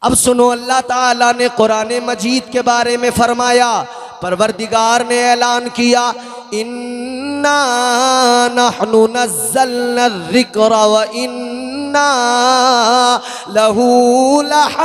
अब सुनो, अल्लाह ताला ने कुरान मजीद के बारे में फरमाया, परवरदिगार ने ऐलान किया, इन्ना नहनु नज़्ज़लना ज़िक्र व इन्ना लहू लहाफ़िज़ून।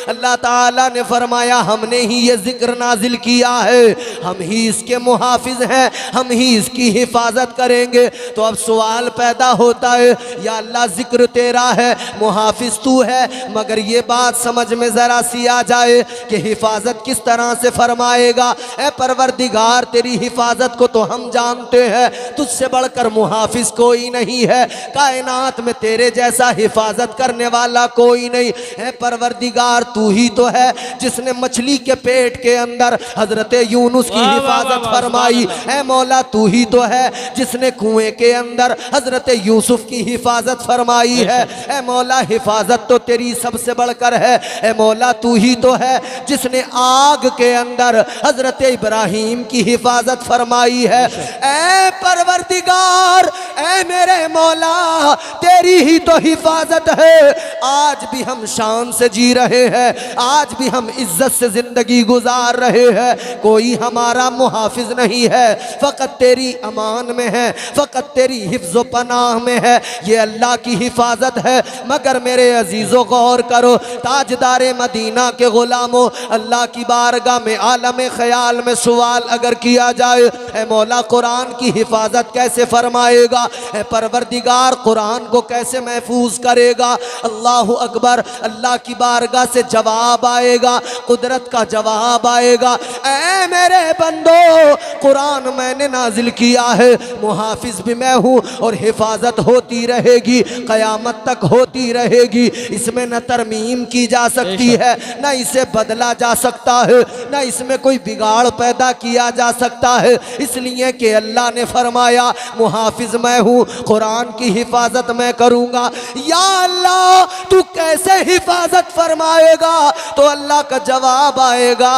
अल्लाह ताला ने फरमाया, हमने ही ये जिक्र नाजिल किया है, हम ही इसके मुहाफिज हैं, हम ही इसकी हिफाजत करेंगे। तो अब सवाल पैदा होता है, या अल्लाह जिक्र तेरा है, मुहाफिज तू है, मगर ये बात समझ में ज़रा सी आ जाए कि हिफाजत किस तरह से फरमाएगा। ए परवरदिगार, तेरी हिफाजत को तो हम जानते हैं, तुझसे बढ़कर मुहाफिज कोई नहीं है, कायनात में तेरे जैसा हिफाजत करने वाला कोई नहीं है। परवरदिगार, तू ही तो है जिसने मछली के पेट के अंदर हजरत यूनुस की हिफाजत फरमाई। है मौला, तू ही तो है जिसने कुएं के अंदर हजरत यूसुफ की हिफाजत फरमाई है। ए मौला, हिफाजत तो तेरी सबसे बढ़कर है। ए मौला, तू ही तो है जिसने आग के अंदर हजरत इब्राहिम की हिफाजत फरमाई है। ए परवरदिगार, ए मेरे मौला, तेरी ही तो हिफाजत है। आज भी हम शान से जी रहे हैं, आज भी हम इज्जत से जिंदगी गुजार रहे हैं, कोई हमारा मुहाफिज नहीं है, फ़कत तेरी अमान में है, फ़कत तेरी हिफ्ज़ व पनाह में है, ये अल्लाह की हिफाजत है। मगर मेरे अजीज़ों, गौर करो, ताजदारे मदीना के ग़ुलामों, अल्लाह की बारगाह में आलम ख़याल में सवाल अगर किया जाए, ए मौला, कुरान की हिफाजत कैसे फरमाएगा? ए परवरदिगार, कुरान को कैसे महफूज करेगा? अल्लाहु अकबर। अल्लाह की बारगाह से जवाब आएगा, कुदरत का जवाब आएगा, ऐ मेरे बंदो, कुरान मैंने नाजिल किया है, मुहाफिज भी मैं हूँ और हिफाजत होती रहेगी, क़यामत तक होती रहेगी। इसमें न तरमीम की जा सकती है, न इसे बदला जा सकता है, न इसमें कोई बिगाड़ पैदा किया जा सकता है, इसलिए कि अल्लाह ने फरमाया, मुहाफिज मैं हूँ, कुरान की हिफाजत मैं करूँगा। या अल्लाह, तू कैसे हिफाजत फरमाएगा? तो अल्लाह का जवाब आएगा,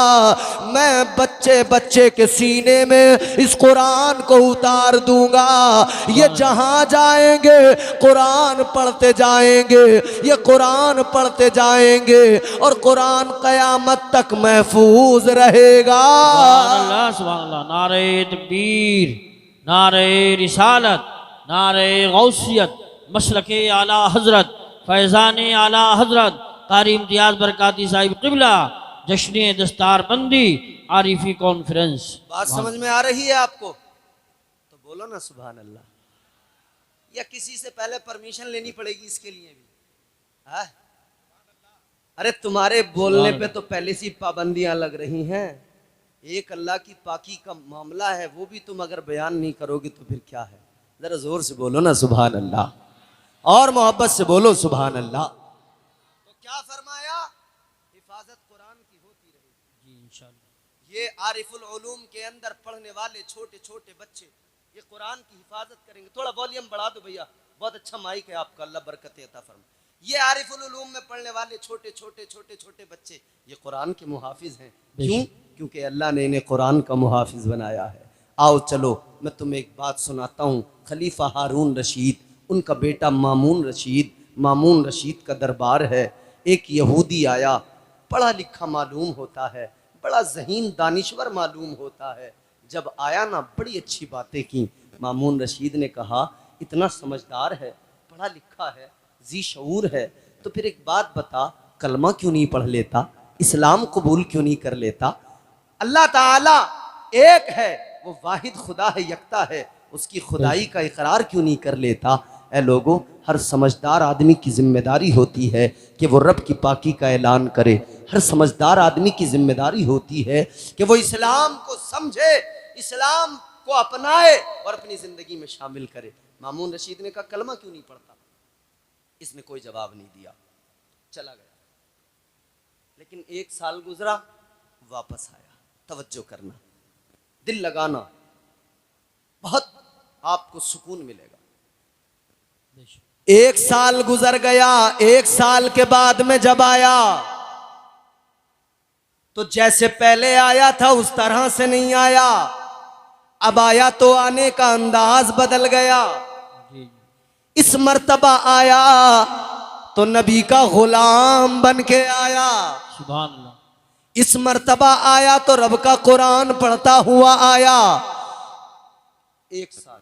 मैं बच्चे बच्चे के सीने में इस कुरान को उतार दूंगा, ये जहां जाएंगे कुरान पढ़ते जाएंगे, ये कुरान पढ़ते जाएंगे और कुरान क़यामत तक महफूज रहेगा। सुभान अल्लाह। नारे तकबीर, नारे रिसालत, नारे गौसियत, मसलके आला हजरत, फैज़ान आला हजरत कारी इम्तियाज़ बरकाती साहिब क़िबला, जश्न दस्तार बंदी आरिफी कॉन्फ्रेंस। बात समझ में आ रही है आपको? तो बोलो ना सुभान अल्लाह। या किसी से पहले परमिशन लेनी पड़ेगी इसके लिए भी? है? अरे तुम्हारे बोलने पे तो पहले से पाबंदियां लग रही हैं। एक अल्लाह की पाकी का मामला है, वो भी तुम अगर बयान नहीं करोगे तो फिर क्या है? जरा जोर से बोलो ना सुभान अल्लाह, और मोहब्बत से बोलो सुभान अल्लाह। तो क्या फरमाया? हिफाजत कुरान की होती रहेगी जी इंशाअल्लाह। ये आरिफुल उलूम के अंदर पढ़ने वाले छोटे छोटे बच्चे ये कुरान की हिफाजत करेंगे। थोड़ा वॉल्यूम बढ़ा दो भैया, बहुत अच्छा माइक है आपका, अल्लाह बरकत अता फरमाए। ये आरिफुल उलूम में पढ़ने वाले छोटे छोटे छोटे छोटे बच्चे ये कुरान के मुहाफिज हैं। क्यों? क्योंकि अल्लाह ने इन्हें कुरान का मुहाफिज बनाया है। आओ चलो मैं तुम्हें एक बात सुनाता हूँ। खलीफा हारून रशीद, उनका बेटा मामून रशीद, मामून रशीद का दरबार है। एक यहूदी आया, पढ़ा लिखा मालूम होता है, बड़ा ज़हीन दानिश्वर मालूम होता है। जब आया ना, बड़ी अच्छी बातें की। मामून रशीद ने कहा, इतना समझदार है, पढ़ा लिखा है, जी शऊर है, तो फिर एक बात बता, कलमा क्यों नहीं पढ़ लेता? इस्लाम कबूल क्यों नहीं कर लेता? अल्लाह ताला एक है, वो वाहिद खुदा है, यकता है, उसकी खुदाई का इकरार क्यों नहीं कर लेता? ऐ लोगों, हर समझदार आदमी की जिम्मेदारी होती है कि वो रब की पाकी का ऐलान करे। हर समझदार आदमी की जिम्मेदारी होती है कि वो इस्लाम को समझे, इस्लाम को अपनाए और अपनी जिंदगी में शामिल करे। मामून रशीद ने कहा, कलमा क्यों नहीं पढ़ता? इसने कोई जवाब नहीं दिया, चला गया। लेकिन एक साल गुजरा, वापस आया। तवज्जो करना, दिल लगाना, बहुत आपको सुकून मिलेगा। एक साल गुजर गया। एक साल के बाद में जब आया तो जैसे पहले आया था उस तरह से नहीं आया। अब आया तो आने का अंदाज बदल गया। इस मर्तबा आया तो नबी का गुलाम बन के आया। सुभान अल्लाह। इस मर्तबा आया तो रब का कुरान पढ़ता हुआ आया। 1 साल,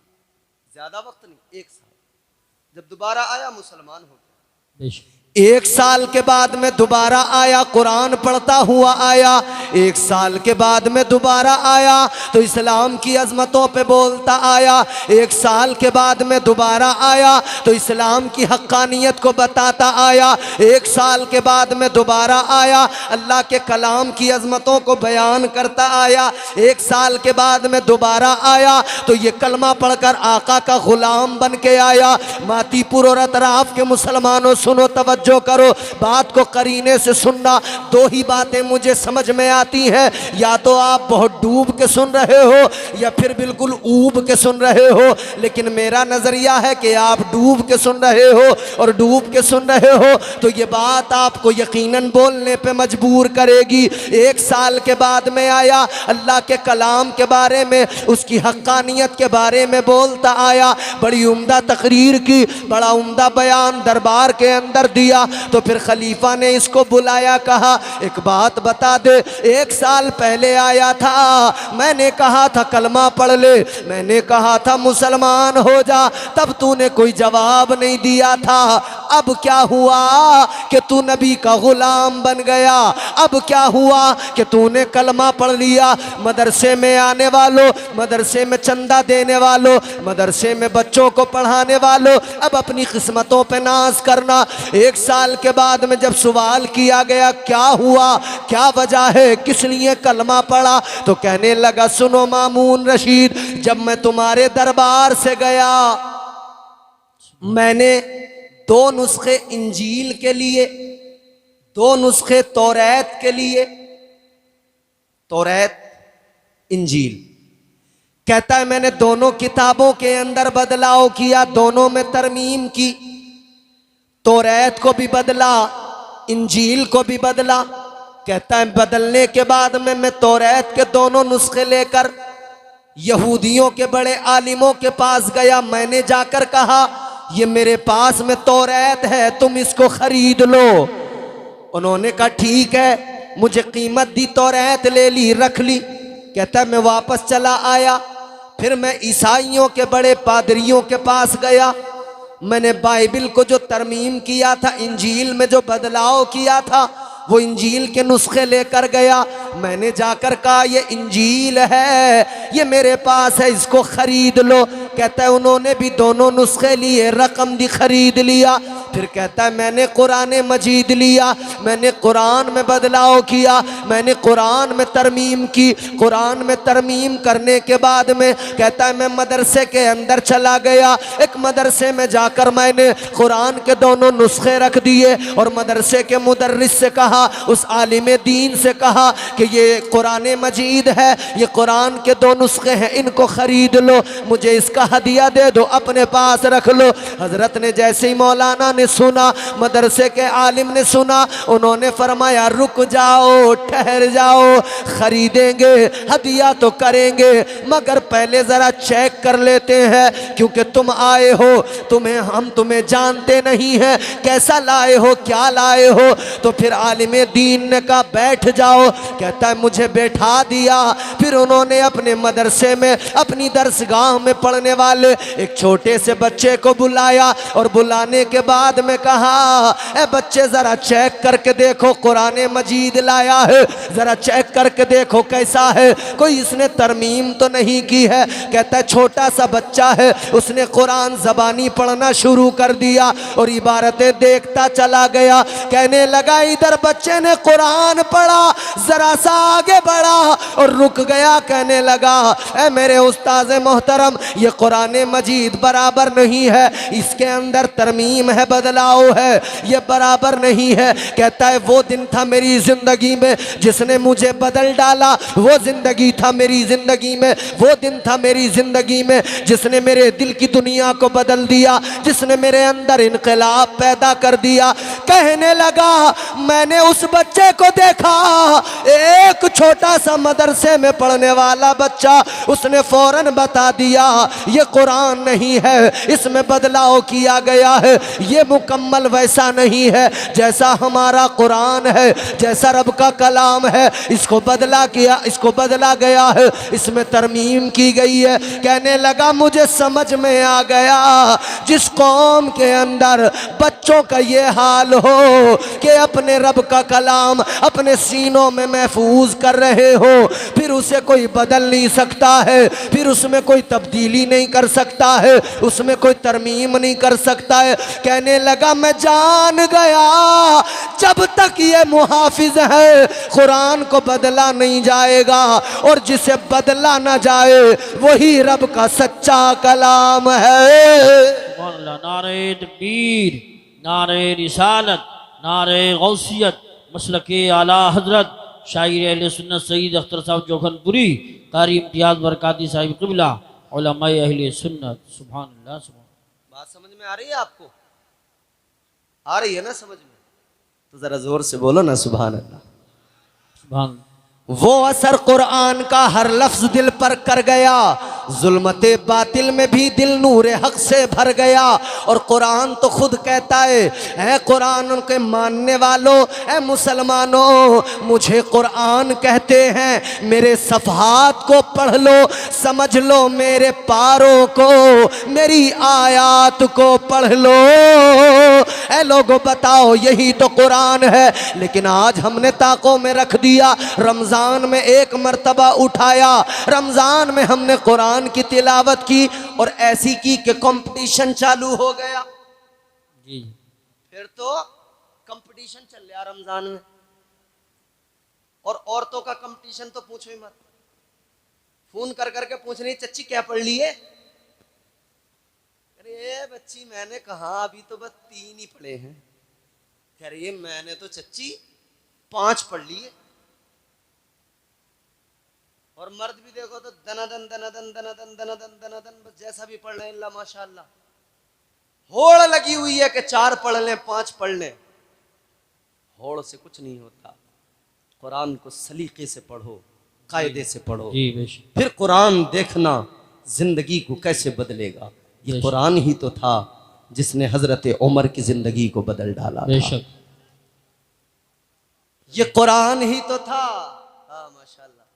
ज्यादा वक्त नहीं, 1 साल। जब दोबारा आया मुसलमान हो गया। बेशक। 1 साल के बाद में दोबारा आया, कुरान पढ़ता हुआ आया। 1 साल के बाद में दोबारा आया तो इस्लाम की अजमतों पे बोलता आया। 1 साल के बाद में दोबारा आया तो इस्लाम की हक्कानियत को बताता आया। 1 साल के बाद में दोबारा आया, अल्लाह के कलाम की अजमतों को बयान करता आया। 1 साल के बाद में दोबारा आया तो ये कलमा पढ़कर आका का गुलाम बन के आया। मातीपुर और अतराफ के मुसलमानों सुनो, तवज्जो करो, बात को करीने से सुनना। 2 ही बातें मुझे समझ में आती हैं, या तो आप बहुत डूब के सुन रहे हो या फिर बिल्कुल ऊब के सुन रहे हो। लेकिन मेरा नजरिया है कि आप डूब के सुन रहे हो, और डूब के सुन रहे हो तो ये बात आपको यकीनन बोलने पे मजबूर करेगी। 1 साल के बाद में आया, अल्लाह के कलाम के बारे में, उसकी हक्कानियत के बारे में बोलता आया। बड़ी उम्दा तकरीर की, बड़ा उम्दा बयान दरबार के अंदर दिया। तो फिर खलीफा ने इसको बुलाया, कहा एक बात बता दे, 1 साल पहले आया था, मैंने कहा था कलमा पढ़ ले, मैंने कहा था मुसलमान हो जा, तब तूने कोई जवाब नहीं दिया था। अब क्या हुआ कि तू नबी का गुलाम बन गया? अब क्या हुआ कि तूने कलमा पढ़ लिया? मदरसे में आने वालों, मदरसे में चंदा देने वालों, मदरसे में बच्चों को पढ़ाने वालों, अब अपनी किस्मतों पे नाज करना। 1 साल के बाद में जब सवाल किया गया क्या हुआ, क्या वजह है, किस लिए कलमा पढ़ा, तो कहने लगा सुनो मामून रशीद, जब मैं तुम्हारे दरबार से गया, मैंने 2 नुस्खे इंजील के लिए, 2 नुस्खे तौरात के लिए, तौरात इंजील, कहता है मैंने दोनों किताबों के अंदर बदलाव किया, दोनों में तरमीम की, तौरात को भी बदला, इंजील को भी बदला। कहता है बदलने के बाद में मैं तौरात के दोनों नुस्खे लेकर यहूदियों के बड़े आलिमों के पास गया। मैंने जाकर कहा ये मेरे पास में तौरात है, तुम इसको खरीद लो। उन्होंने कहा ठीक है, मुझे कीमत दी, तौरात ले ली, रख ली। कहता है मैं वापस चला आया, फिर मैं ईसाइयों के बड़े पादरियों के पास गया। मैंने बाइबिल को जो तरमीम किया था, इंजील में जो बदलाव किया था, वो इंजील के नुस्खे लेकर गया। मैंने जाकर कहा ये इंजील है, ये मेरे पास है, इसको खरीद लो। कहता है उन्होंने भी दोनों नुस्खे लिए, रकम दी, खरीद लिया। फिर कहता है मैंने कुरान मजीद लिया, मैंने कुरान में बदलाव किया, मैंने कुरान में तरमीम की। कुरान में तरमीम करने के बाद में कहता है मैं मदरसे के अंदर चला गया। एक मदरसे में जाकर मैंने कुरान के दोनों नुस्खे रख दिए और मदरसे के मुदर्रिस से कहा, उस आलिम दीन से कहा कि ये कुरान मजीद है, ये कुरान के 2 नुस्खे हैं, इनको खरीद लो, मुझे इसका हदिया दे दो, अपने पास रख लो। हजरत ने जैसे ही मौलाना ने सुना, मदरसे के आलिम ने सुना, उन्होंने फरमाया रुक जाओ, ठहर जाओ, खरीदेंगे, हदिया तो करेंगे, मगर पहले जरा चेक कर लेते हैं, क्योंकि तुम आए हो, हम तुम्हें जानते नहीं हैं, कैसा लाए हो, क्या लाए हो। तो फिर आलिम दीन ने कहा बैठ जाओ। कहता है मुझे बैठा दिया। फिर उन्होंने अपने मदरसे में, अपनी दरसगाह में पढ़ने वाले एक छोटे से बच्चे को बुलाया और बुलाने के बाद में कहा ए बच्चे जरा चेक करके देखो, कुरान मजीद लाया है, जरा चेक करके देखो कैसा है, कोई इसने तरमीम तो नहीं की है। कहता है छोटा सा बच्चा है, उसने कुरान ज़बानी पढ़ना शुरू कर दिया और इबारतें देखता चला गया। कहने लगा इधर बच्चे ने कुरान पढ़ा, जरा सा आगे बढ़ा और रुक गया। कहने लगा ए मेरे उस्ताद मोहतरम, ये कुरान मजीद बराबर नहीं है, इसके अंदर तरमीम है, बदलाव है, ये बराबर नहीं है। कहता है वो दिन था मेरी जिंदगी में जिसने मुझे बदल डाला, वो जिंदगी था मेरी जिंदगी में, वो दिन था मेरी जिंदगी में जिसने मेरे दिल की दुनिया को बदल दिया, जिसने मेरे अंदर इनकलाब पैदा कर दिया। कहने लगा मैंने उस बच्चे को देखा, एक छोटा सा मदरसे में पढ़ने वाला बच्चा, उसने फौरन बता दिया ये कुरान नहीं है, इसमें बदलाव किया गया है, ये मुकम्मल वैसा नहीं है जैसा हमारा कुरान है, जैसा रब का कलाम है, इसको बदला गया है, इसमें तरमीम की गई है। कहने लगा मुझे समझ में आ गया, जिस कौम के अंदर बच्चों का ये हाल हो कि अपने रब का कलाम अपने सीनों में महफूज कर रहे हो, फिर उसे कोई बदल नहीं सकता है, फिर उसमें कोई तब्दीली नहीं कर सकता है, उसमें कोई तरमीम नहीं कर सकता है। कहने लगा मैं जान गया जब तक ये मुहाफिज है कुरान को बदला नहीं जाएगा, और जिसे बदला ना जाए वही रब का सच्चा कलाम है। नारे तकबीर, नारे रिसालत, नारे गौसियत, मसलके आला हजरत शायर अहले सुन्नत सईद अख्तर साहब जोखनपुरी, कारी इम्तियाज बरकाती साहिब क़िबला, उलमाए अहले सुन्नत। सुभान अल्लाह। बात समझ में आ रही है आपको? आ रही है ना समझ में? तो जरा जोर से बोलो ना सुभान अल्लाह। सुभान। वो असर कुरान का हर लफ्ज दिल पर कर गया, जुल्मते बातिल में भी दिल नूरे हक से भर गया। और कुरान तो खुद कहता है कुरान के मानने वालों, ऐ मुसलमानों, मुझे कुरान कहते हैं, मेरे सफ़हात को पढ़ लो, समझ लो मेरे पारों को, मेरी आयात को पढ़ लो। ऐ लोगों बताओ यही तो कुरान है। लेकिन आज हमने ताकों में रख दिया, रमज़ान में एक मर्तबा उठाया, रमज़ान में हमने कुरान की तिलावत की और ऐसी की कि कंपटीशन चालू हो गया। जी फिर तो कंपटीशन चल रहा रमज़ान में, और औरतों का कंपटीशन तो पूछो ही मत। फोन कर करके पूछ रही चच्ची क्या पढ़ ली है? अरे बच्ची मैंने कहा अभी तो बस 3 ही पढ़े हैं। कह रही है मैंने तो चच्ची 5 पढ़ लिए। और मर्द भी देखो तो दनादन दनादन दनादन दनादन दनादन बस जैसा भी पढ़ रहे हैं, अल्लाह माशाअल्लाह। होड़ लगी हुई है कि 4 पढ़ लें 5 पढ़ लें। होड़ से कुछ नहीं होता। कुरान को सलीके से पढ़ो, कायदे से पढ़ो, फिर कुरान देखना जिंदगी को कैसे बदलेगा। ये कुरान ही तो था जिसने हजरत उमर की जिंदगी को बदल डाला था। ये कुरान ही तो था। हाँ माशाअल्लाह।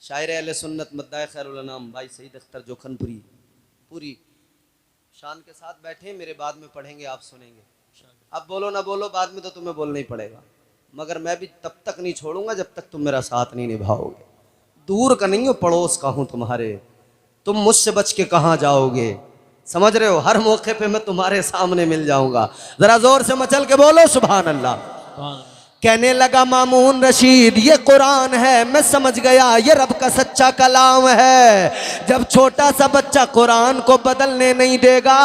शायर अहले सुन्नत मद्दाए खैरुल अनाम भाई सईद अख्तर जोखनपुरी पूरी शान के साथ बैठे, मेरे बाद में पढ़ेंगे, आप सुनेंगे। अब बोलो ना बोलो, बाद में तो तुम्हें बोलना ही पड़ेगा, मगर मैं भी तब तक नहीं छोड़ूंगा जब तक तुम मेरा साथ नहीं निभाओगे। दूर का नहीं हो, पड़ोस का हूं तुम्हारे, तुम मुझसे बच के कहाँ जाओगे। समझ रहे हो? हर मौके पे मैं तुम्हारे सामने मिल जाऊंगा। जरा जोर से मचल के बोलो सुभान अल्लाह। कहने लगा मामून रशीद ये कुरान है, मैं समझ गया ये रब का सच्चा कलाम है। जब छोटा सा बच्चा कुरान को बदलने नहीं देगा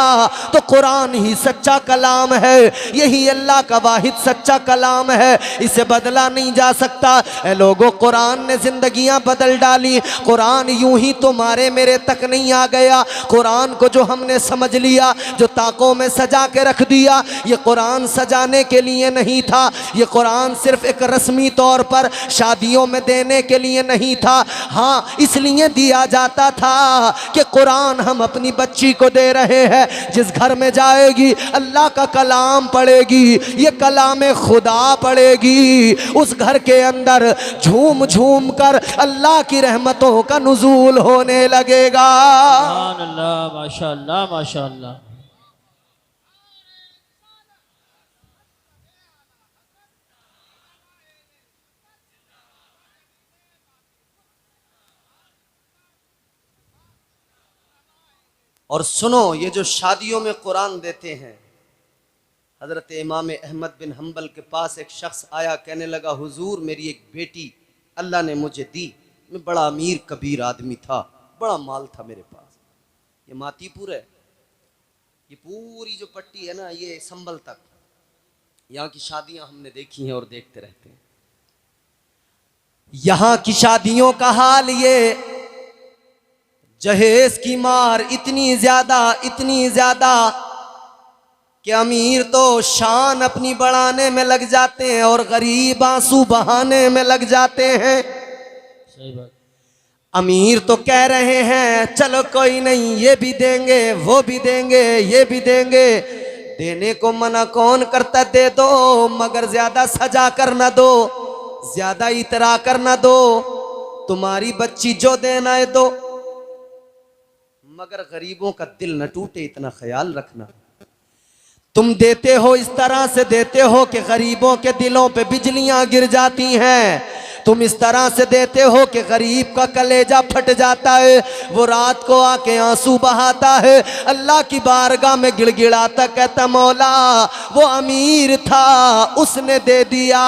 तो कुरान ही सच्चा कलाम है, यही अल्लाह का वाहिद सच्चा कलाम है, इसे बदला नहीं जा सकता। ऐ लोगों, कुरान ने जिंदगियां बदल डाली। कुरान यूं ही तुम्हारे मेरे तक नहीं आ गया। कुरान को जो हमने समझ लिया, जो ताकों में सजा के रख दिया, ये कुरान सजाने के लिए नहीं था। ये कुरान सिर्फ एक रस्मी तौर पर शादियों में देने के लिए नहीं था। हाँ, इसलिए दिया जाता था कि कुरान हम अपनी बच्ची को दे रहे हैं, जिस घर में जाएगी अल्लाह का कलाम पढ़ेगी, ये कलाम खुदा पढ़ेगी, उस घर के अंदर झूम झूम कर अल्लाह की रहमतों का नुज़ूल होने लगेगा। अल्लाह माशाअल्लाह माशाअल्लाह। और सुनो, ये जो शादियों में कुरान देते हैं, हज़रत इमाम अहमद बिन हम्बल के पास एक शख्स आया, कहने लगा हुजूर मेरी एक बेटी अल्लाह ने मुझे दी, मैं बड़ा अमीर कबीर आदमी था, बड़ा माल था मेरे पास। ये मातीपुर है, ये पूरी जो पट्टी है ना, ये संभल तक, यहाँ की शादियाँ हमने देखी हैं और देखते रहते हैं। यहाँ की शादियों का हाल ये, जहेज की मार इतनी ज्यादा कि अमीर तो शान अपनी बढ़ाने में लग जाते हैं और गरीब आंसू बहाने में लग जाते हैं। सही बात। अमीर तो कह रहे हैं चलो कोई नहीं, ये भी देंगे वो भी देंगे ये भी देंगे। देने को मना कौन करता, दे दो मगर ज्यादा सजा कर न दो, ज्यादा इतरा कर न दो। तुम्हारी बच्ची जो देना है दो, मगर गरीबों का दिल न टूटे इतना ख्याल रखना। तुम देते हो इस तरह से देते हो कि गरीबों के दिलों पे बिजलियां गिर जाती हैं। तुम इस तरह से देते हो कि गरीब का कलेजा फट जाता है, वो रात को आके आंसू बहाता है, अल्लाह की बारगाह में गिड़गिड़ाता कहता मौला वो अमीर था उसने दे दिया,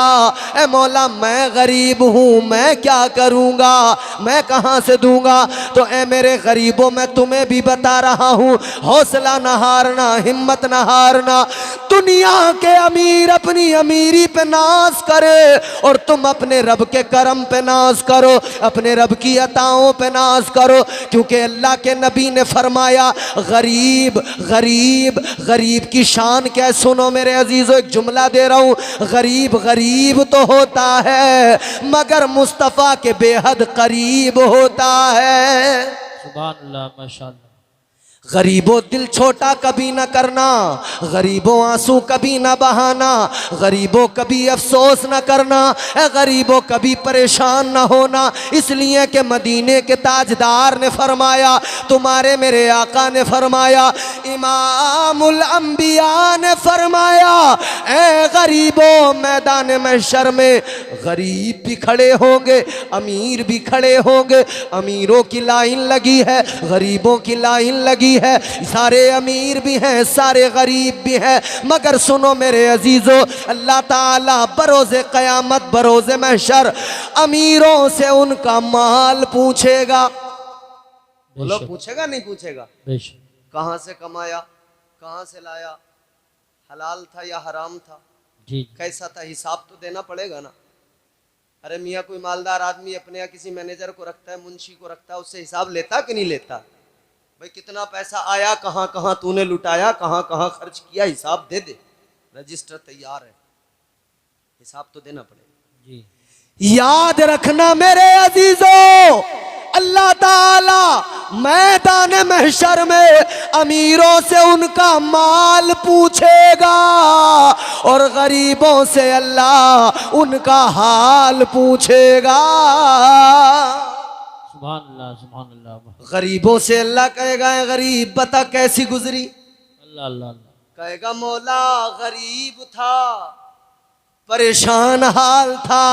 ए मौला मैं गरीब हूँ मैं क्या करूँगा, मैं कहाँ से दूंगा। तो ए मेरे गरीबों मैं तुम्हें भी बता रहा हूँ, हौसला न हारना, हिम्मत न हारना। दुनिया के अमीर अपनी अमीरी पे नाज करे और तुम अपने रब के करम पे नाज करो, अपने रब की अताओं पे नाज करो, क्योंकि अल्लाह के नबी ने फरमाया गरीब गरीब गरीब की शान क्या है। सुनो मेरे अजीजों, एक जुमला दे रहा हूँ, गरीब गरीब तो होता है मगर मुस्तफ़ा के बेहद करीब होता है। सुभान अल्लाह माशाअल्लाह। गरीबों दिल छोटा कभी न करना, गरीबों आंसू कभी न बहाना, गरीबों कभी अफसोस न करना, गरीबों कभी परेशान न होना। इसलिए कि मदीने के ताजदार ने फरमाया, तुम्हारे मेरे आका ने फरमाया, इमामुल अंबिया ने फरमाया, ए गरीबों मैदान महशर में गरीब भी खड़े होंगे अमीर भी खड़े होंगे। अमीरों की लाइन लगी है, गरीबों की लाइन लगी है, सारे अमीर भी हैं सारे गरीब भी हैं। मगर सुनो मेरे अजीजों, अल्लाह ताला बरोज़े क़यामत बरोज़े महशर अमीरों से उनका माल पूछेगा। बोलो पूछेगा नहीं पूछेगा? कहाँ से कमाया, कहाँ से लाया, हलाल था या हराम था, जी कैसा था, हिसाब तो देना पड़ेगा ना। अरे मियाँ कोई मालदार आदमी अपने यहाँ किसी मैनेजर को रखता है, मुंशी को रखता है, उससे हिसाब लेता कि नहीं लेता? भाई कितना पैसा आया, कहाँ कहाँ तूने लुटाया, कहाँ कहाँ खर्च किया, हिसाब दे दे, रजिस्टर तैयार है, हिसाब तो देना पड़ेगा। जी याद रखना मेरे अजीजों, अल्लाह ताला मैदान महशर में अमीरों से उनका माल पूछेगा और गरीबों से अल्लाह उनका हाल पूछेगा। सुभान अल्लाह सुभान अल्लाह। गरीबों से अल्लाह कहेगा, गरीब बता कैसी गुजरी, अल्लाह अल्लाह अल्लाह। कहेगा मौला गरीब था, परेशान हाल था,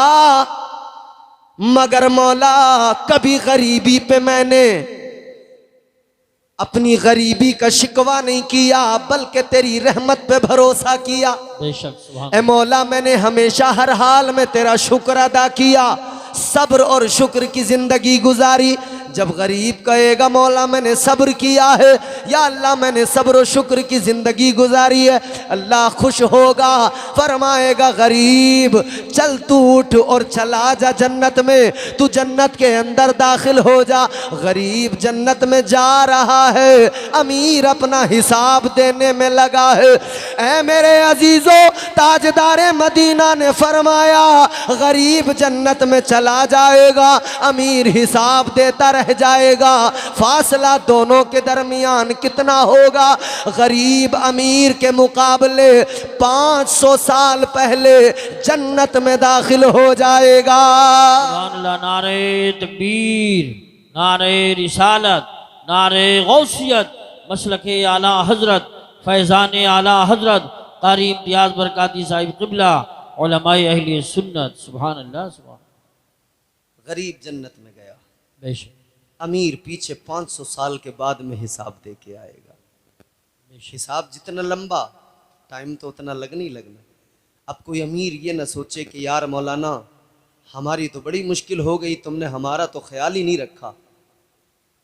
मगर मौला कभी गरीबी पे मैंने अपनी गरीबी का शिकवा नहीं किया बल्कि तेरी रहमत पे भरोसा किया। बेशक सुभान। ए मौला मैंने हमेशा हर हाल में तेरा शुक्र अदा किया, सब्र और शुक्र की जिंदगी गुजारी। जब गरीब कहेगा मौला मैंने सब्र किया है, या अल्लाह मैंने सब्र और शुक्र की जिंदगी गुजारी है, अल्लाह खुश होगा, फरमाएगा गरीब चल तू उठ और चला जा जन्नत में, तू जन्नत के अंदर दाखिल हो जा। गरीब जन्नत में जा रहा है, अमीर अपना हिसाब देने में लगा है। ऐ मेरे अजीजों, ताजदारे मदीना ने फरमाया गरीब जन्नत में चला जाएगा, अमीर हिसाब देता रह जाएगा। फासला दोनों के दरमियान कितना होगा? गरीब अमीर के मुकाबले 500 साल पहले जन्नत में दाखिल हो जाएगा। सुभान अल्लाह। नारे तकबीर, नारे रिसालत, नारे गौसियत, मसलके आला हजरत, फैज़ान आला हजरत कारी इम्तियाज बरकाती साहिब क़िबला उलमाए अहले सुन्नत। सुभान अल्लाह सुभान। गरीब जन्नत में गया, बेशक अमीर पीछे 500 साल के बाद में हिसाब दे के आएगा। हिसाब जितना लंबा टाइम तो उतना लगना ही लगना। अब कोई अमीर ये ना सोचे कि यार मौलाना हमारी तो बड़ी मुश्किल हो गई, तुमने हमारा तो ख्याल ही नहीं रखा,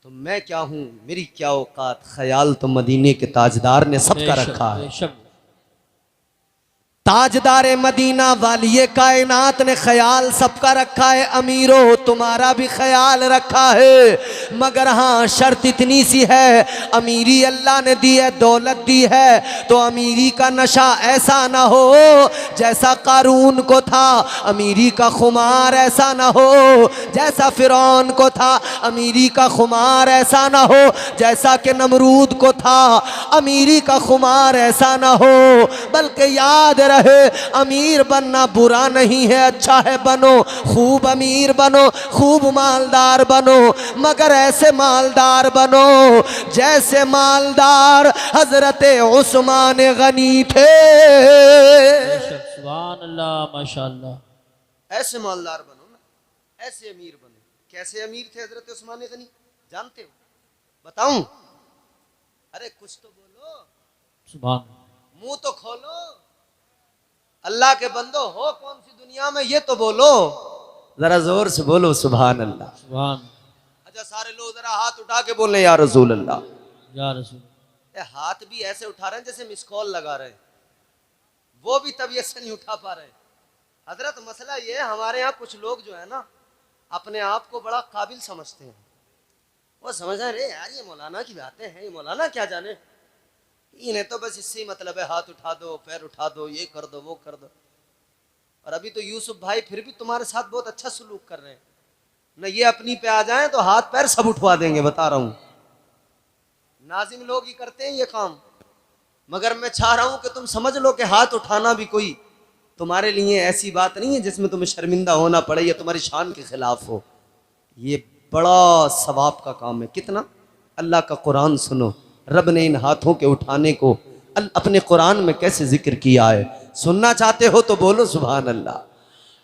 तो मैं क्या हूँ, मेरी क्या औकात। ख्याल तो मदीने के ताजदार ने सबका रखा है। ताजदार मदीना वाली कायनात ने ख्याल सबका रखा है, अमीरों तुम्हारा भी ख्याल रखा है। मगर हाँ शर्त इतनी सी है, अमीरी अल्लाह ने दी है, दौलत दी है, तो अमीरी का नशा ऐसा ना हो जैसा कारून को था, अमीरी का खुमार ऐसा ना हो जैसा फिरौन को था, अमीरी का खुमार ऐसा ना हो जैसा कि नमरूद को था, अमीरी का खुमार ऐसा ना हो, बल्कि याद रहे अमीर बनना बुरा नहीं है, अच्छा है बनो, खूब अमीर बनो, खूब मालदार बनो, मगर ऐसे मालदार बनो जैसे मालदार हजरत उस्मान गनी थे। सुभान अल्लाह माशाअल्लाह। ऐसे मालदार बनो ना, ऐसे अमीर बनो। कैसे अमीर थे हजरत उस्मान गनी, जानते हो? बताऊं? अरे कुछ तो बोलो, सुभान, मुंह तो खोलो। अल्लाह के बंदो हो कौन सी दुनिया में ये तो बोलो, जरा जोर से बोलो सुभान अल्लाह। सुभान। अच्छा सारे लोग जरा हाथ उठा के बोले या रसूल अल्लाह, या रसूल। हाथ भी ऐसे उठा रहे हैं जैसे मिस कॉल लगा रहे हैं, वो भी तबीयत से नहीं उठा पा रहे। हजरत मसला ये है, हमारे यहाँ कुछ लोग जो है ना अपने आप को बड़ा काबिल समझते हैं, वो समझ रहे यार ये मौलाना की बातें हैं, ये मौलाना क्या जाने, इन्हें तो बस इससे ही मतलब है, हाथ उठा दो, पैर उठा दो, ये कर दो, वो कर दो। और अभी तो यूसुफ भाई फिर भी तुम्हारे साथ बहुत अच्छा सलूक कर रहे हैं न, ये अपनी पे आ जाएं तो हाथ पैर सब उठवा देंगे, बता रहा हूं। नाजिम लोग ही करते हैं ये काम, मगर मैं चाह रहा हूं कि तुम समझ लो कि हाथ उठाना भी कोई तुम्हारे लिए ऐसी बात नहीं है जिसमें तुम्हें शर्मिंदा होना पड़े या तुम्हारी शान के खिलाफ हो। ये बड़ा सवाब का काम है। कितना? अल्लाह का कुरान सुनो, रब ने इन हाथों के उठाने को अपने कुरान में कैसे जिक्र किया है। सुनना चाहते हो तो बोलो सुभान अल्लाह,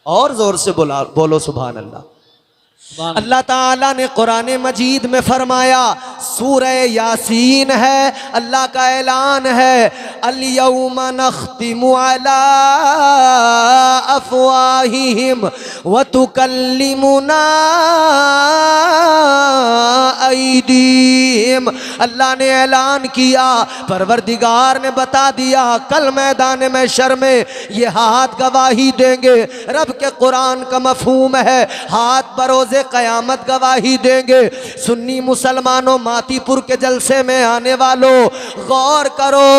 और जोर से बोलो सुभान अल्लाह। अल्लाह ताला ने कुरान मजीद में फरमाया, सूरह यासीन है, अल्लाह का ऐलान है, अल-यौमा नख्तिमु अला अफ़वाहिहिम व तुकल्लिमुना ऐदीहिम। अल्लाह ने ऐलान किया, परवरदिगार ने बता दिया, कल मैदान महशर में ये हाथ गवाही देंगे। रब के कुरान का मफहूम है हाथ बरोज़े क़यामत गवाही देंगे। सुन्नी मुसलमानों, मातीपुर के जलसे में आने वालों, गौर करो,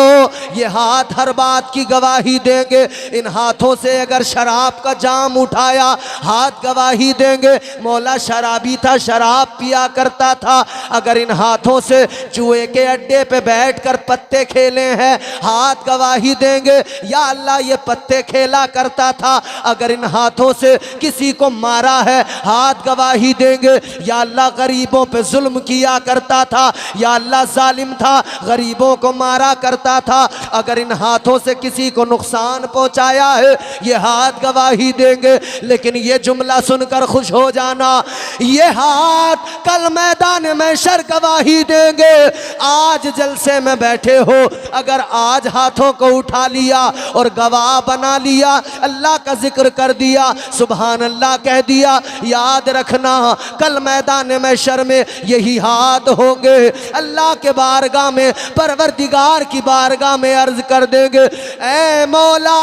ये हाथ हर बात की गवाही देंगे। इन हाथों से अगर शराब का जाम उठाया, हाथ गवाही देंगे। मौला शराबी था, शराब पिया करता था, अगर इन हाथों से जुए के अड्डे पे बैठकर पत्ते खेले हैं, हाथ गवाही देंगे। या अल्लाह ये पत्ते खेला करता था, अगर इन हाथों से किसी को मारा है, हाथ गवाही देंगे। या अल्लाह गरीबों पे जुल्म किया करता था, या अल्लाह जालिम था, गरीबों को मारा करता था, अगर इन हाथों से किसी को नुकसान पहुंचाया है, ये हाथ गवाही देंगे। लेकिन ये जुमला सुनकर खुश हो जाना, ये हाथ कल मैदान महशर गवाही देंगे। आज जलसे में बैठे हो, अगर आज हाथों को उठा लिया और गवाह बना लिया, अल्लाह का जिक्र कर दिया, सुभान अल्लाह कह दिया, याद रखना कल मैदान महशर में यही हाथ होंगे। अल्लाह के बारगाह में, परवरदिगार की बारगाह में अर्ज कर देंगे, ऐ मौला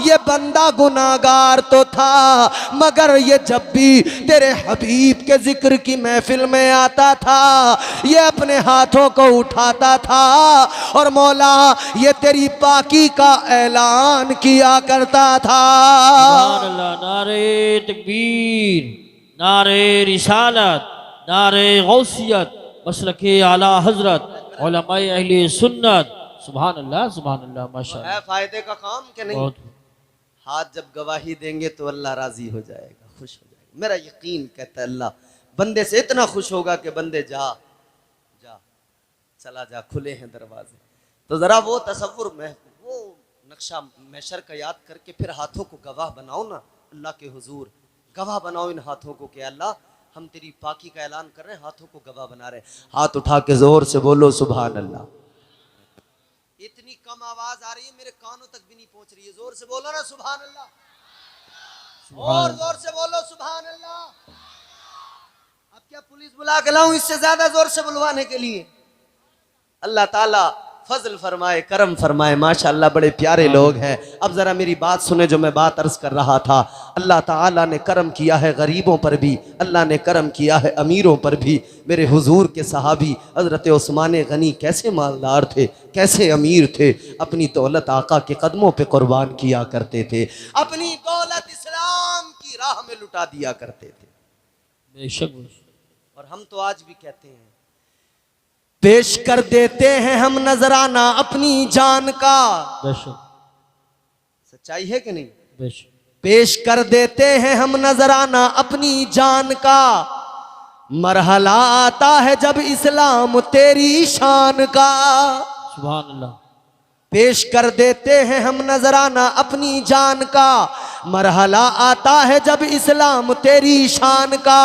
ये बंदा गुनाहगार तो था, मगर ये जब भी तेरे हबीब के जिक्र की महफिल में आता था, ये अपने हाथों को उठाता था और मौला ये तेरी पाकी का ऐलान किया करता था। सुभान अल्लाह। नारे तकबीर, नारे रिसालत, नारे गौसियत, मसलके आला हजरत, उलमाए अहले सुन्नत। सुभान अल्लाह, सुभान अल्लाह, माशाअल्लाह। है फायदे का काम कि नहीं? बहुत। हाथ जब गवाही देंगे तो अल्लाह राजी हो जाएगा, खुश हो जाएगा। मेरा यकीन कहता है अल्लाह बंदे से इतना खुश होगा कि बंदे जा जा चला जा, खुले हैं दरवाजे। तो जरा वो तसव्वुर में, वो नक्शा महशर का याद करके फिर हाथों को गवाह बनाओ ना अल्लाह के हुजूर, गवाह बनाओ इन हाथों को कि अल्लाह हम तेरी पाकी का ऐलान कर रहे हैं, हाथों को गवाह बना रहे हैं। हाथ उठा के जोर से बोलो सुभान अल्लाह। इतनी कम आवाज आ रही है, मेरे कानों तक भी नहीं पहुंच रही है। जोर से बोलो ना सुभान अल्लाह, और जोर से बोलो सुभान अल्लाह। अब क्या पुलिस बुला के लाऊं इससे ज्यादा जोर से बुलवाने के लिए? अल्लाह ताला फजल फरमाए, करम फरमाए। माशाअल्लाह बड़े प्यारे लोग हैं। अब ज़रा मेरी बात सुने, जो मैं बात अर्ज़ कर रहा था। अल्लाह ताला ने करम किया है गरीबों पर भी, अल्लाह ने करम किया है अमीरों पर भी। मेरे हुजूर के सहाबी हज़रत उस्मान गनी कैसे मालदार थे, कैसे अमीर थे, अपनी दौलत आका के कदमों पे कुर्बान किया करते थे, अपनी दौलत इस्लाम की राह में लुटा दिया करते थे। बेशक। और हम तो आज भी कहते हैं, पेश कर देते हैं हम नजराना अपनी जान का। बेशक। सच्चाई है कि नहीं? बेशक। पेश कर देते हैं हम नजराना अपनी जान का। मरहला आता है जब इस्लाम तेरी शान का। सुभान अल्लाह। पेश कर देते हैं हम नजराना अपनी जान का। मरहला आता है जब इस्लाम तेरी शान का।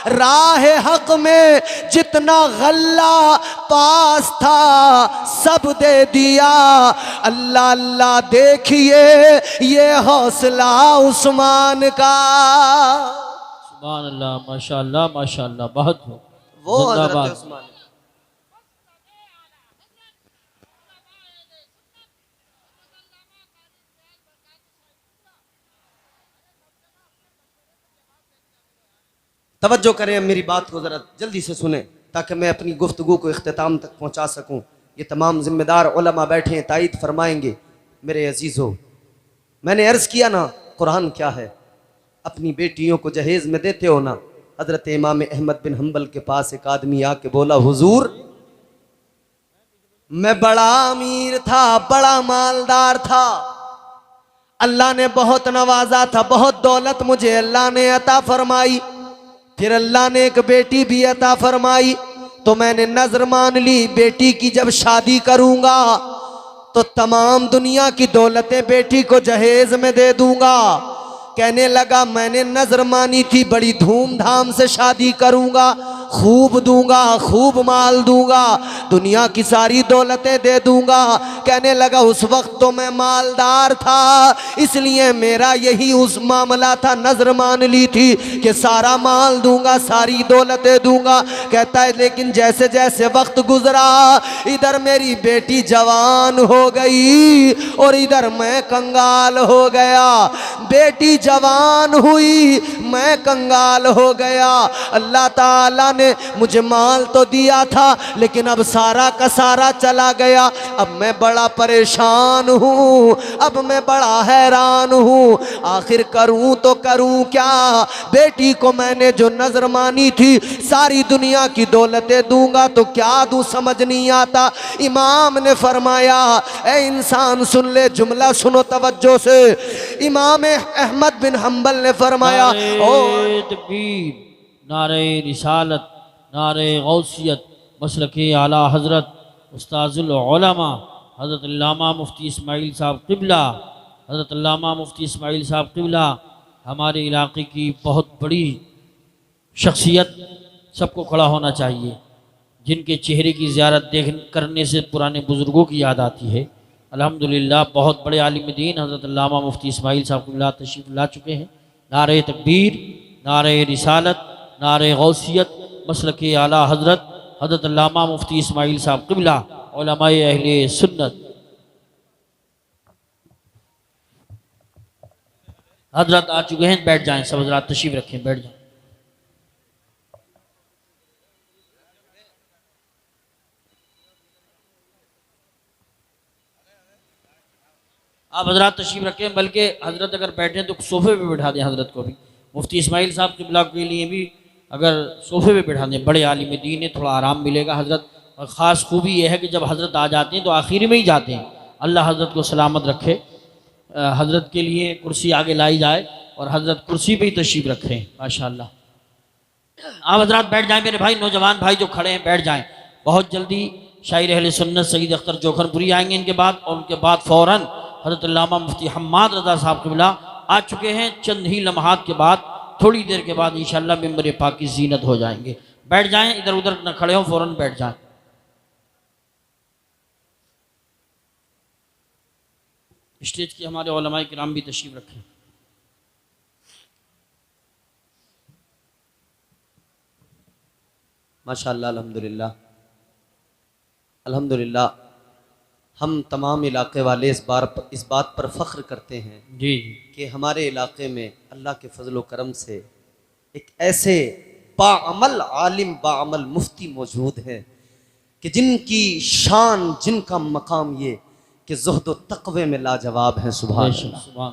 राह हक में जितना गल्ला पास था सब दे दिया। अल्लाह अल्लाह देखिए ये हौसला उस्मान का। सुभान अल्लाह, माशाअल्लाह माशाअल्लाह, बहुत वो हज़रत जिंदाबाद। उस्मान। तवज्जो करें, मेरी बात को ज़रा जल्दी से सुने ताकि मैं अपनी गुफ्तगू को इख्तिताम तक पहुंचा सकूं। ये तमाम ज़िम्मेदार उलमा बैठे हैं, तायद फरमाएंगे। मेरे अजीज़ों, मैंने अर्ज़ किया ना, कुरान क्या है। अपनी बेटियों को जहेज़ में देते हो ना। हज़रत इमाम अहमद बिन हम्बल के पास एक आदमी आके बोला, हुजूर मैं बड़ा अमीर था, बड़ा मालदार था, अल्लाह ने बहुत नवाजा था, बहुत दौलत मुझे अल्लाह ने अता फरमाई। फिर अल्लाह ने एक बेटी भी अता फरमाई, तो मैंने नजर मान ली बेटी की जब शादी करूंगा तो तमाम दुनिया की दौलतें बेटी को जहेज में दे दूंगा। कहने लगा मैंने नजर मानी थी बड़ी धूमधाम से शादी करूंगा, खूब दूंगा, खूब माल दूंगा, दुनिया की सारी दौलतें दे दूंगा। कहने लगा उस वक्त तो मैं मालदार था, इसलिए मेरा यही उस मामला था, नजर मान ली थी कि सारा माल दूंगा, सारी दौलतें दूंगा। कहता है लेकिन जैसे जैसे वक्त गुजरा, इधर मेरी बेटी जवान हो गई और इधर मैं कंगाल हो गया। बेटी जवान हुई, मैं कंगाल हो गया। अल्लाह ताला ने मुझे माल तो दिया था, लेकिन अब सारा का सारा चला गया। अब मैं बड़ा परेशान हूँ, अब मैं बड़ा हैरान हूँ, आखिर करूँ तो करूँ क्या। बेटी को मैंने जो नजर मानी थी सारी दुनिया की दौलतें दूंगा तो क्या दूँ, समझ नहीं आता। इमाम ने फरमाया, ए इंसान सुन ले, जुमला सुनो तवज्जो से। इमाम अहमद बिन हम्बल ने फरमाया, नारे तकबीर, नारे रिसालत, नारे गौसियत, मसलके आला हज़रत उस्ताजुल उलमा हज़रत अल्लामा मुफ्ती इस्माइल साहब क़िबला, हज़रत अल्लामा मुफ्ती इस्माइल साहब क़िबला हमारे इलाके की बहुत बड़ी शख्सियत, सबको खड़ा होना चाहिए, जिनके चेहरे की ज़ियारत करने से पुराने बुज़ुर्गों की याद आती है। अल्हम्दुलिल्लाह बहुत बड़े आलिम दीन हज़रत अल्लामा मुफ्ती इस्माइल साहब क़िबला तशरीफ़ ला चुके हैं। नारे तकबीर, नारे रिसालत, नारे गौसियत, मसलके आला हज़रत हज़रत अल्लामा मुफ्ती इस्माइल साहब क़िबला उलमाए अहले सुन्नत। हज़रत आ चुके हैं, बैठ जाएं, सब हज़रात तशरीफ़ रखें, बैठ जाएं। आप हज़रात तशरीफ़ रखें, बल्कि हज़रत अगर बैठे तो सोफ़े पे बैठा दें हज़रत को भी। मुफ्ती इस्माइल साहब क़िबला के लिए भी अगर सोफ़े पे बैठा दें, बड़े आलिम दीन है, थोड़ा आराम मिलेगा हज़रत। और ख़ास खूबी यह है कि जब हज़रत आ जाते हैं तो आखिर में ही जाते हैं। अल्लाह हज़रत को सलामत रखे। हज़रत के लिए कुर्सी आगे लाई जाए और हज़रत कुर्सी पे ही तशरीफ़ रखें। माशाअल्लाह, आप हज़रात बैठ जाएं, मेरे भाई नौजवान भाई जो खड़े हैं बैठ जाएं। बहुत जल्दी शायर अहले सुन्नत सईद अख्तर जोखनपुरी आएंगे इनके बाद, और उनके बाद फ़ौरन हज़रत अल्लामा मुफ्ती हम्माद रज़ा साहब क़िबला आ चुके हैं। चंद ही लम्हात के बाद, थोड़ी देर के बाद इंशाअल्लाह मिंबर पाक की ज़ीनत हो जाएंगे। बैठ जाएं, इधर उधर न खड़े हों, फ़ौरन बैठ जाएं। स्टेज के हमारे उलमाए किराम भी तशरीफ़ रखें। माशाअल्लाह, अल्हम्दुलिल्लाह, अल्हम्दुलिल्लाह। हम तमाम इलाके वाले इस बात पर फ़ख्र करते हैं जी कि हमारे इलाके में अल्लाह के फजल करम से एक ऐसे बाअमल आलिम बाअमल मुफ्ती मौजूद हैं कि जिनकी शान जिनका मकाम ये कि ज़ुहद व तक़वे में लाजवाब हैं। सुभान अल्लाह। सुभान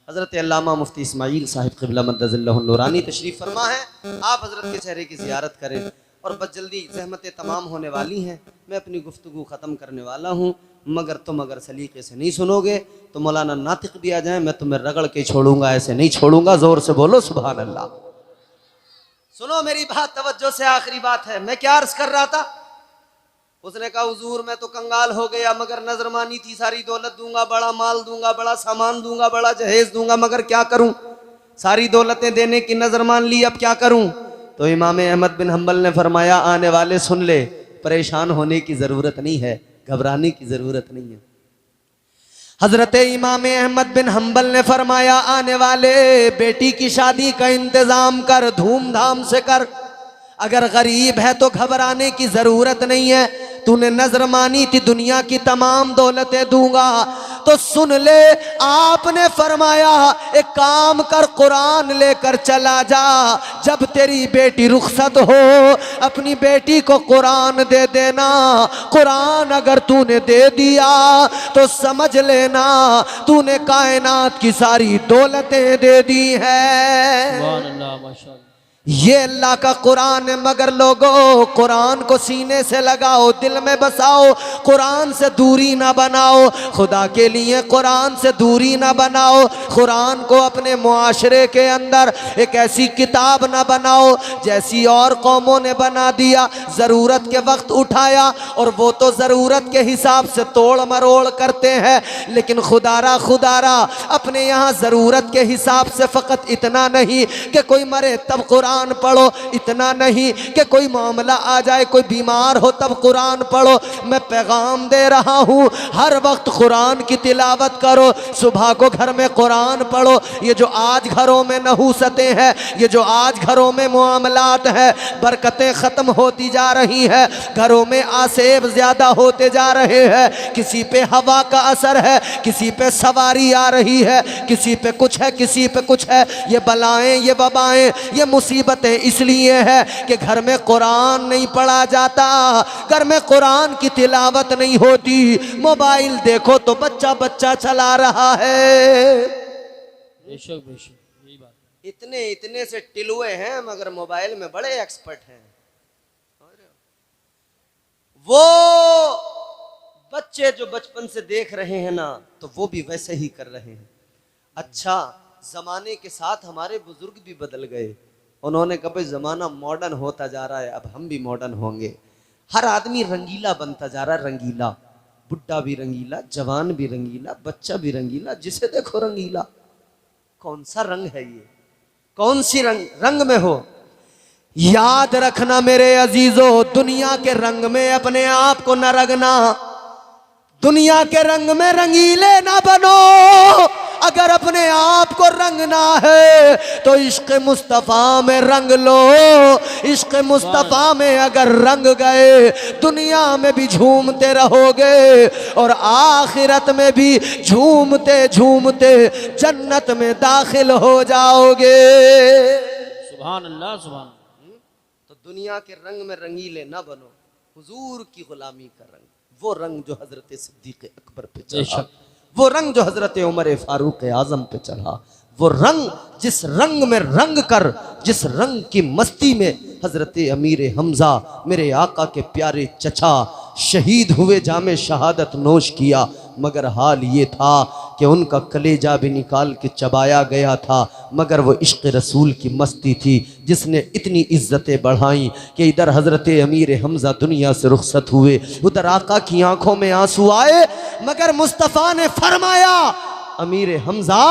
हज़रत अल्लामा मुफ्ती इस्माइल साहिब क़िबला मद्दज़िल्लहु नूरानी तशरीफ़ फरमा है। आप हज़रत के चेहरे की ज़ियारत करें। और बस जल्दी ज़हमतें तमाम होने वाली हैं, मैं अपनी गुफ्तगू ख़त्म करने वाला हूँ, मगर तुम अगर सलीक़े से नहीं सुनोगे तो मौलाना नातिक भी आ जाए, मैं तुम्हें रगड़ के छोड़ूंगा, ऐसे नहीं छोड़ूंगा। ज़ोर से बोलो सुभान अल्लाह। सुनो मेरी बात तवज्जो से, आखिरी बात है। मैं क्या अर्ज़ कर रहा था? उसने कहा हुजूर मैं तो कंगाल हो गया, मगर नजर मानी थी सारी दौलत दूंगा, बड़ा माल दूंगा, बड़ा सामान दूंगा, बड़ा जहेज दूंगा, मगर क्या करूं, सारी दौलतें देने की नजर मान ली, अब क्या करूं? तो इमाम अहमद बिन हम्बल ने फरमाया, आने वाले सुन ले, परेशान होने की जरूरत नहीं है, घबराने की जरूरत नहीं है। हजरत इमाम अहमद बिन हम्बल ने फरमाया, आने वाले बेटी की शादी का इंतजाम कर, धूमधाम से कर। अगर गरीब है तो घबराने की जरूरत नहीं है, तूने नजर मानी थी दुनिया की तमाम दौलतें दूंगा, तो सुन ले, आपने फरमाया एक काम कर, कुरान लेकर चला जा, जब तेरी बेटी रुखसत हो अपनी बेटी को कुरान दे देना। कुरान अगर तूने दे दिया तो समझ लेना तूने कायनात की सारी दौलतें दे दी है। सुभान अल्लाह माशाअल्लाह। ये अल्लाह का कुरान है, मगर लोगों कुरान को सीने से लगाओ, दिल में बसाओ, कुरान से दूरी ना बनाओ, खुदा के लिए कुरान से दूरी ना बनाओ। कुरान को अपने मुआशरे के अंदर एक ऐसी किताब ना बनाओ जैसी और कौमों ने बना दिया। ज़रूरत के वक्त उठाया और वो तो ज़रूरत के हिसाब से तोड़ मरोड़ करते हैं, लेकिन खुदारा खुदारा अपने यहाँ ज़रूरत के हिसाब से फ़कत इतना नहीं कि कोई मरे तब कुरान पढ़ो, इतना नहीं कि कोई मामला आ जाए, कोई बीमार हो तब कुरान पढ़ो। मैं पैगाम दे रहा हूँ, हर वक्त कुरान की तिलावत करो, सुबह को घर में कुरान पढ़ो। ये जो आज घरों में नहूसतें हैं, ये जो आज घरों में मामलात हैं, बरकतें ख़त्म होती जा रही हैं, घरों में आसेब ज़्यादा होते जा रहे हैं। किसी पे हवा का असर है, किसी पे सवारी आ रही है, किसी पे कुछ है, किसी पे कुछ है। ये बलाएं, ये वबाएं, ये मुसीबतें इसलिए है कि घर में कुरान नहीं पढ़ा जाता, घर में कुरान की तिलावत नहीं होती। मोबाइल देखो तो बच्चा बच्चा चला रहा है। बेशक बेशक यही बात। इतने इतने से टिलुए हैं मगर मोबाइल में बड़े एक्सपर्ट हैं। वो बच्चे जो बचपन से देख रहे हैं ना, तो वो भी वैसे ही कर रहे हैं। अच्छा, जमाने के साथ हमारे बुजुर्ग भी बदल गए। उन्होंने कहा भाई जमाना मॉडर्न होता जा रहा है, अब हम भी मॉडर्न होंगे। हर आदमी रंगीला बनता जा रहा है, रंगीला, बुढ़ा भी रंगीला, जवान भी रंगीला, बच्चा भी रंगीला, जिसे देखो रंगीला। कौन सा रंग है ये? कौन सी रंग में हो? याद रखना मेरे अजीजों, दुनिया के रंग में अपने आप को न रंगना, दुनिया के रंग में रंगीले ना बनो। अगर अपने आप को रंगना है तो इश्क मुस्तफ़ा में रंग लो। इश्क मुस्तफ़ा में अगर रंग गए, दुनिया में भी झूमते रहोगे और आखिरत में भी झूमते झूमते जन्नत में दाखिल हो जाओगे। सुभान अल्लाह सुभान। तो दुनिया के रंग में रंगीले ना बनो, हुजूर की गुलामी का रंग, वो रंग जो हजरत सिद्दीक़ अकबर पे चढ़ा, वो रंग जो हजरत उमर फारूक आजम पे चढ़ा, वो रंग जिस रंग में रंग कर, जिस रंग की मस्ती में हजरत अमीर हमजा मेरे आका के प्यारे चचा शहीद हुए, जामे शहादत नोश किया, मगर हाल ये था कि उनका कलेजा भी निकाल के चबाया गया था, मगर वो इश्क़ रसूल की मस्ती थी जिसने इतनी इज्जतें बढ़ाई कि इधर हज़रत अमीर हमज़ा दुनिया से रुखसत हुए, उधर आका की आंखों में आंसू आए, मगर मुस्तफ़ा ने फरमाया, अमीर हमज़ा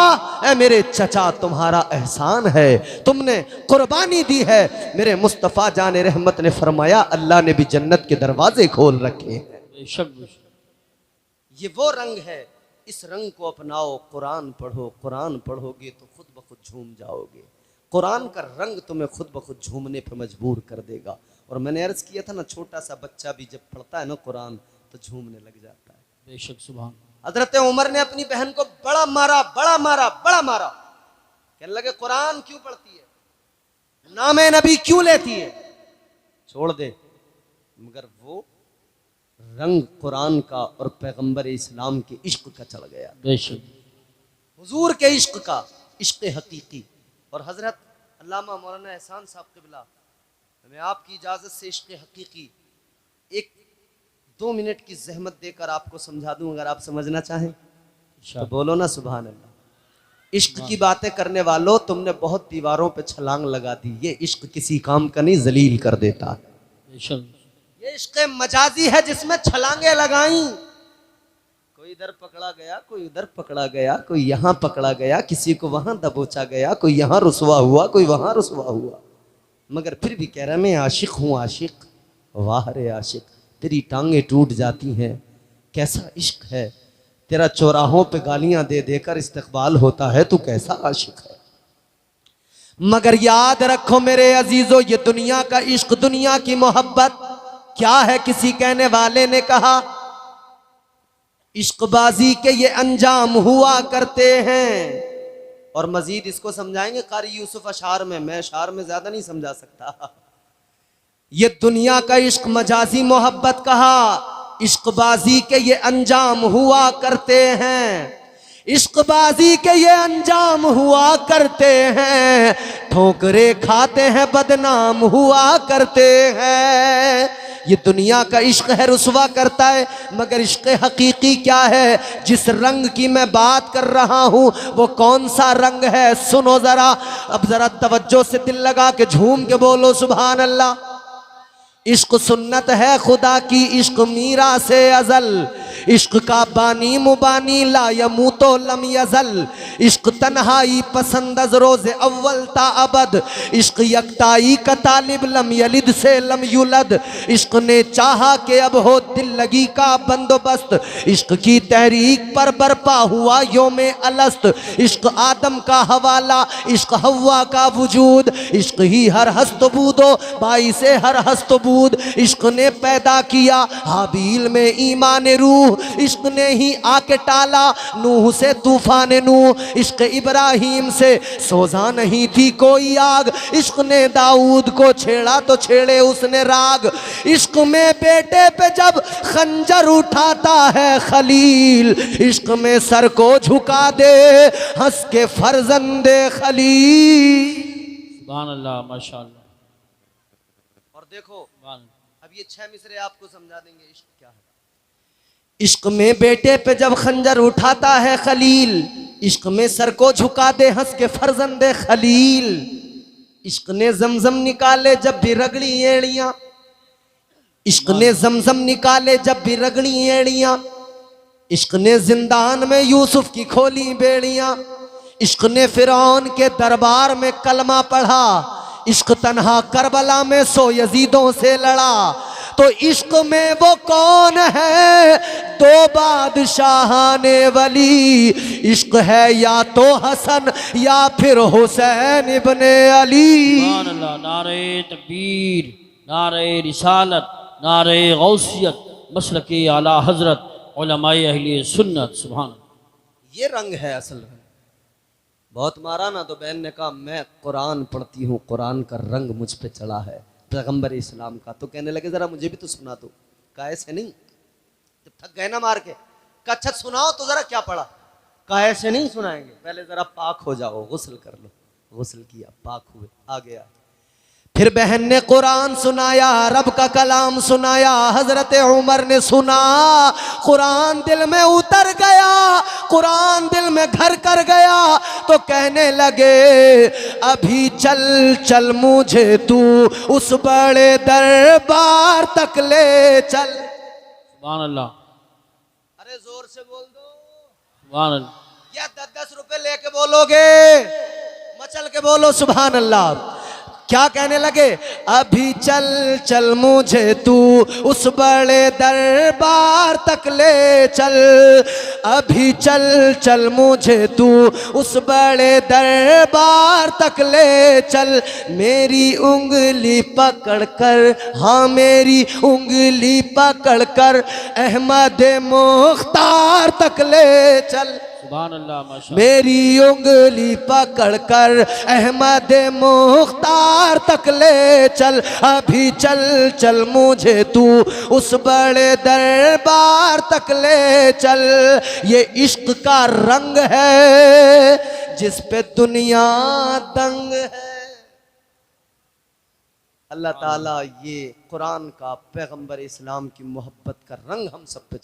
ए मेरे चचा तुम्हारा एहसान है, तुमने कुर्बानी दी है। मेरे मुस्तफ़ा जान रहमत ने फरमाया, अल्लाह ने भी जन्नत के दरवाजे खोल रखे हैं। ये वो रंग है, इस रंग को अपनाओ, कुरान पढ़ो, कुरान पढ़ोगे तो खुद ब खुद झूम जाओगे। कुरान का रंग तुम्हें खुद ब खुद झूमने पे मजबूर कर देगा। और मैंने अर्ज़ किया था ना, छोटा सा बच्चा भी जब पढ़ता है ना कुरान तो झूमने लग जाता है। बेशक सुभान। हजरत उमर ने अपनी बहन को बड़ा मारा, बड़ा मारा, बड़ा मारा। कहने लगे कुरान क्यों पढ़ती है, नामे नबी क्यों लेती है, छोड़ दे। मगर वो रंग कुरान का और पैगंबर इस्लाम के इश्क का चढ़ गया, बेशक हुजूर के इश्क का, इश्क हकीकी। और हजरत अल्लामा मौलाना एहसान साहब क़िबला, मैं आपकी इजाज़त से इश्क हकीकी 1-2 मिनट की जहमत देकर आपको समझा दूं, अगर आप समझना चाहें तो बोलो ना सुभान अल्लाह। इश्क की बातें करने वालों, तुमने बहुत दीवारों पे छलांग लगा दी, ये इश्क किसी काम का नहीं, जलील कर देता है। बेशक ये इश्क मजाजी है जिसमें छलांगे लगाई, कोई इधर पकड़ा गया, कोई उधर पकड़ा गया, कोई यहाँ पकड़ा गया, किसी को वहां दबोचा गया, कोई यहाँ रुसवा हुआ, कोई वहां रुसवा हुआ, मगर फिर भी कह रहा मैं आशिक हूँ आशिक। वाह रे आशिक, तेरी टांगे टूट जाती हैं, कैसा इश्क है तेरा, चौराहों पे गालियां दे देकर इस्तकबाल होता है, तू कैसा आशिक है। मगर याद रखो मेरे अजीजों, ये दुनिया का इश्क, दुनिया की मोहब्बत क्या है। किसी कहने वाले ने कहा इश्कबाजी के ये अंजाम हुआ करते हैं। और मजीद इसको समझाएंगे कारी यूसुफ अशार में, मैं अशार में ज्यादा नहीं समझा सकता। ये दुनिया का इश्क मजाजी मोहब्बत कहा, इश्कबाजी के ये अंजाम हुआ करते हैं, इश्कबाजी के ये अंजाम हुआ करते हैं, ठोकरे खाते हैं बदनाम हुआ करते हैं। ये दुनिया का इश्क है, रुसवा करता है, मगर इश्क हकीकी क्या है, जिस रंग की मैं बात कर रहा हूँ वो कौन सा रंग है, सुनो जरा। अब जरा तवज्जो से दिल लगा के झूम के बोलो सुभान अल्लाह। इश्क सुन्नत है खुदा की, इश्क मीरा से अजल, इश्क का बानी मुबानी ला यमूतो लम यजल, इश्क तन्हाई पसंद अज रोज़े अव्वल ता अबद, इश्क यकताई का तालिब लम यलिद से लम युलद, इश्क ने चाहा कि अब हो दिल लगी का बंदोबस्त, इश्क की तहरीक पर बरपा हुआ योमे अलस्त, इश्क आदम का हवाला, इश्क हवा का वजूद, इश्क ही हर हस्तबूदो भाई से हर हस्तबूद, इश्क ने पैदा किया हाबील में ईमान रूह, इश्क ने ही आके टाला नूह से तूफान नूह, इश्क इब्राहिम से सोजा नहीं थी कोई आग, इश्क ने दाऊद को छेड़ा तो छेड़े उसने राग, इश्क में बेटे पे जब खंजर उठाता है खलील, इश्क में सर को झुका दे हंस के फर्जंदे खलील। सुभान अल्लाह माशाअल्लाह। और देखो अब ये 6 मिसरे आपको समझा देंगे इश्क क्या है। इश्क में बेटे पे जब खंजर उठाता है खलील, इश्क में सर को झुका दे हंस के फर्जंदे खलील, इश्क ने जमजम निकाले जब भी रगड़ी एड़ियां, इश्क ने जमजम निकाले जब भी रगड़ी एड़ियां, इश्क ने जिंदान में यूसुफ की खोली बेड़ियां, इश्क ने फिरौन के दरबार में कलमा पढ़ा, इश्क तन्हा करबला में 100 यजीदों से लड़ा। तो इश्क में वो कौन है 2 बादशाहाने वली, इश्क है या तो हसन या फिर हुसैन इब्ने अली। सुभान अल्लाह। नारे तकबीर, नारे रिसालत, नारे गौसियत, मसलके आला हजरत, उलमाए अहले सुन्नत। सुभान। ये रंग है असल रंग। बहुत मारा ना तो बहन ने कहा मैं कुरान पढ़ती हूँ, कुरान का रंग मुझ पे चढ़ा है पैगंबर इस्लाम का। तो कहने लगे जरा मुझे भी तो सुना दो। कहा ऐसे नहीं, जब थक गए ना मार के, कहा अच्छा सुनाओ तो जरा क्या पढ़ा। कहा ऐसे नहीं सुनाएंगे, पहले जरा पाक हो जाओ, गुस्ल कर लो। गुस्ल किया, पाक हुए, आ गया। फिर बहन ने कुरान सुनाया, रब का कलाम सुनाया। हजरत उमर ने सुना, कुरान दिल में उतर गया, कुरान दिल में घर कर गया। तो कहने लगे अभी चल चल मुझे तू उस बड़े दरबार तक ले चल। सुभान अल्लाह। अरे जोर से बोल दो। सुभान अल्लाह। या 10-10 रुपए लेके बोलोगे, मचल के बोलो सुभान अल्लाह। क्या कहने लगे? अभी चल चल मुझे तू उस बड़े दरबार तक ले चल, अभी चल चल मुझे तू उस बड़े दरबार तक ले चल, मेरी उंगली पकड़कर, हाँ मेरी उंगली पकड़कर अहमद मुख्तार तक ले चल, सुभान अल्लाह माशा मेरी उंगली पकड़कर अहमद मुख्तार तक ले चल, अभी चल चल मुझे तू उस बड़े दरबार तक ले चल। ये इश्क का रंग है जिस पे दुनिया दंग है। अल्लाह ताला ये कुरान का, पैगंबर इस्लाम की मोहब्बत का रंग हम सब पे